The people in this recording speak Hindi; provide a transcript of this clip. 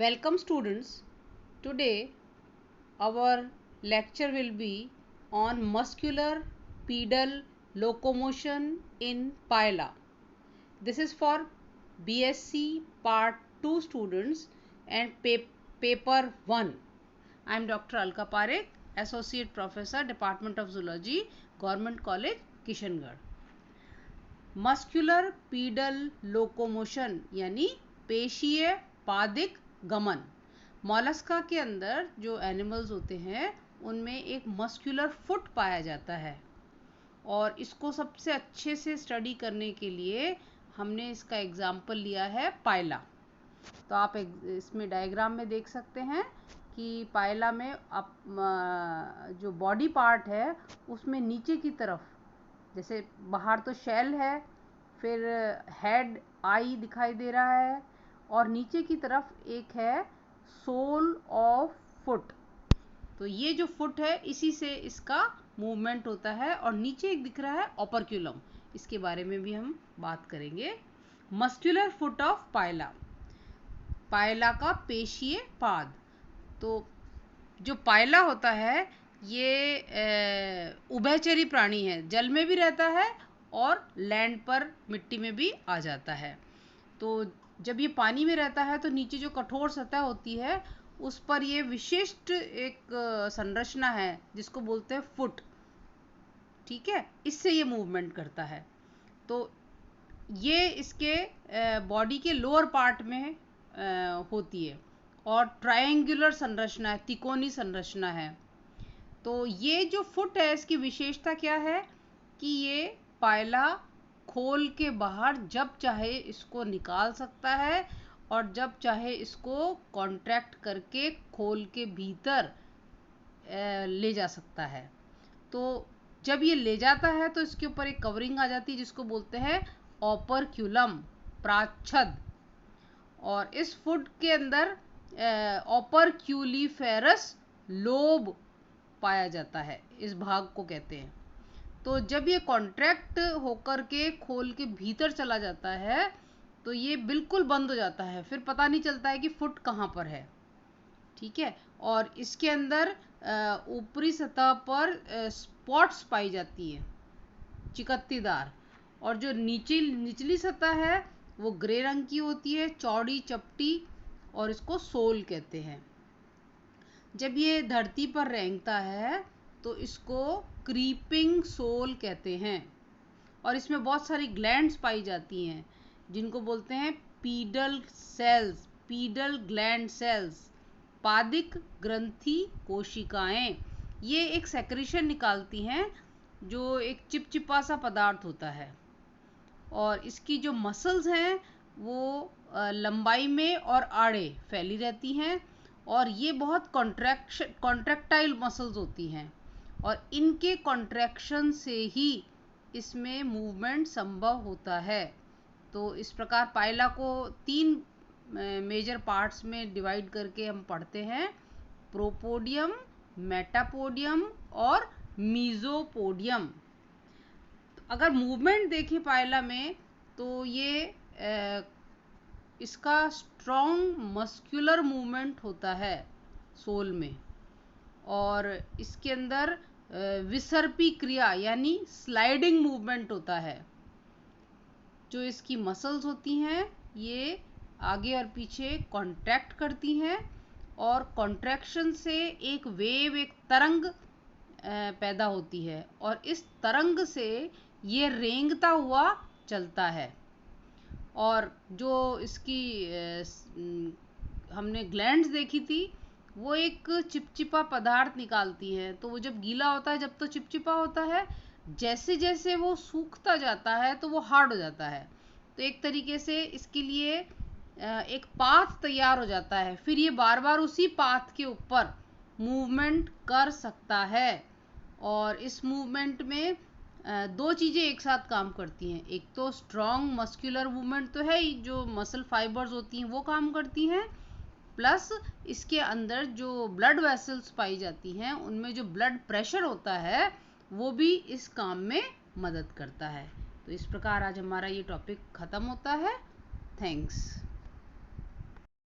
Welcome students. Today our lecture will be on muscular pedal locomotion in Paella. This is for BSc Part 2 students and Paper 1. I am Dr. Alka Parekh, Associate Professor, Department of Zoology, Government College, Kishangarh. Muscular pedal locomotion यानी पेशीय पादिक गमन। मॉलस्का के अंदर जो एनिमल्स होते हैं उनमें एक मस्कुलर फुट पाया जाता है और इसको सबसे अच्छे से स्टडी करने के लिए हमने इसका एग्जाम्पल लिया है पायला। तो आप इसमें डायग्राम में देख सकते हैं कि पायला में आप जो बॉडी पार्ट है उसमें नीचे की तरफ, जैसे बाहर तो शेल है, फिर हेड आई दिखाई दे रहा है और नीचे की तरफ एक है सोल ऑफ फुट। तो ये जो फुट है इसी से इसका मूवमेंट होता है और नीचे एक दिख रहा है ओपर्क्यूलम, इसके बारे में भी हम बात करेंगे। मस्कुलर फुट ऑफ पायला, पायला का पेशीय पाद। तो जो पायला होता है ये उभयचरी प्राणी है, जल में भी रहता है और लैंड पर मिट्टी में भी आ जाता है। तो जब ये पानी में रहता है तो नीचे जो कठोर सतह होती है उस पर ये विशिष्ट एक संरचना है जिसको बोलते हैं फुट, ठीक है, इससे ये मूवमेंट करता है। तो ये इसके बॉडी के लोअर पार्ट में होती है और ट्रायंगुलर संरचना है, तिकोनी संरचना है। तो ये जो फुट है इसकी विशेषता क्या है कि ये पायला खोल के बाहर जब चाहे इसको निकाल सकता है और जब चाहे इसको कॉन्ट्रैक्ट करके खोल के भीतर ले जा सकता है। तो जब ये ले जाता है तो इसके ऊपर एक कवरिंग आ जाती है जिसको बोलते हैं ओपर्क्यूलम, प्राच्छद। और इस फुट के अंदर ओपर्क्यूलिफेरस लोब पाया जाता है, इस भाग को कहते हैं। तो जब ये कॉन्ट्रैक्ट होकर के खोल के भीतर चला जाता है तो ये बिल्कुल बंद हो जाता है, फिर पता नहीं चलता है कि फुट कहाँ पर है, ठीक है। और इसके अंदर ऊपरी सतह पर स्पॉट्स पाई जाती है, चिकत्तीदार, और जो निचली सतह है वो ग्रे रंग की होती है, चौड़ी चपटी, और इसको सोल कहते हैं। जब ये धरती पर रेंगता है तो इसको क्रीपिंग सोल कहते हैं और इसमें बहुत सारी ग्लैंड्स पाई जाती हैं जिनको बोलते हैं pineal cells, pineal gland cells, पादिक ग्रंथि कोशिकाएं। ये एक सेक्रेशन निकालती हैं जो एक चिपचिपा सा पदार्थ होता है और इसकी जो मसल्स हैं वो लंबाई में और आड़े फैली रहती हैं और ये बहुत कॉन्ट्रैक्टाइल मसल्स होती हैं और इनके कॉन्ट्रैक्शन से ही इसमें मूवमेंट संभव होता है। तो इस प्रकार पायला को 3 मेजर पार्ट्स में डिवाइड करके हम पढ़ते हैं, प्रोपोडियम, मेटापोडियम और मीजोपोडियम। अगर मूवमेंट देखें पायला में तो ये इसका स्ट्रॉन्ग मस्कुलर मूवमेंट होता है सोल में और इसके अंदर विसर्पी क्रिया यानी स्लाइडिंग मूवमेंट होता है। जो इसकी मसल्स होती हैं ये आगे और पीछे कॉन्ट्रैक्ट करती हैं और कॉन्ट्रैक्शन से एक वेव, एक तरंग पैदा होती है और इस तरंग से ये रेंगता हुआ चलता है। और जो इसकी हमने ग्लैंड्स देखी थी वो एक चिपचिपा पदार्थ निकालती है। तो वो जब गीला होता है जब तो चिपचिपा होता है, जैसे जैसे वो सूखता जाता है तो वो हार्ड हो जाता है। तो एक तरीके से इसके लिए एक पाथ तैयार हो जाता है, फिर ये बार बार उसी पाथ के ऊपर मूवमेंट कर सकता है। और इस मूवमेंट में 2 चीज़ें एक साथ काम करती हैं, एक तो स्ट्रॉन्ग मस्कुलर मूवमेंट तो है ही, जो मसल फाइबर्स होती हैं वो काम करती हैं, प्लस इसके अंदर जो ब्लड वेसल्स पाई जाती हैं उनमें जो ब्लड प्रेशर होता है वो भी इस काम में मदद करता है। तो इस प्रकार आज हमारा ये टॉपिक ख़त्म होता है। थैंक्स।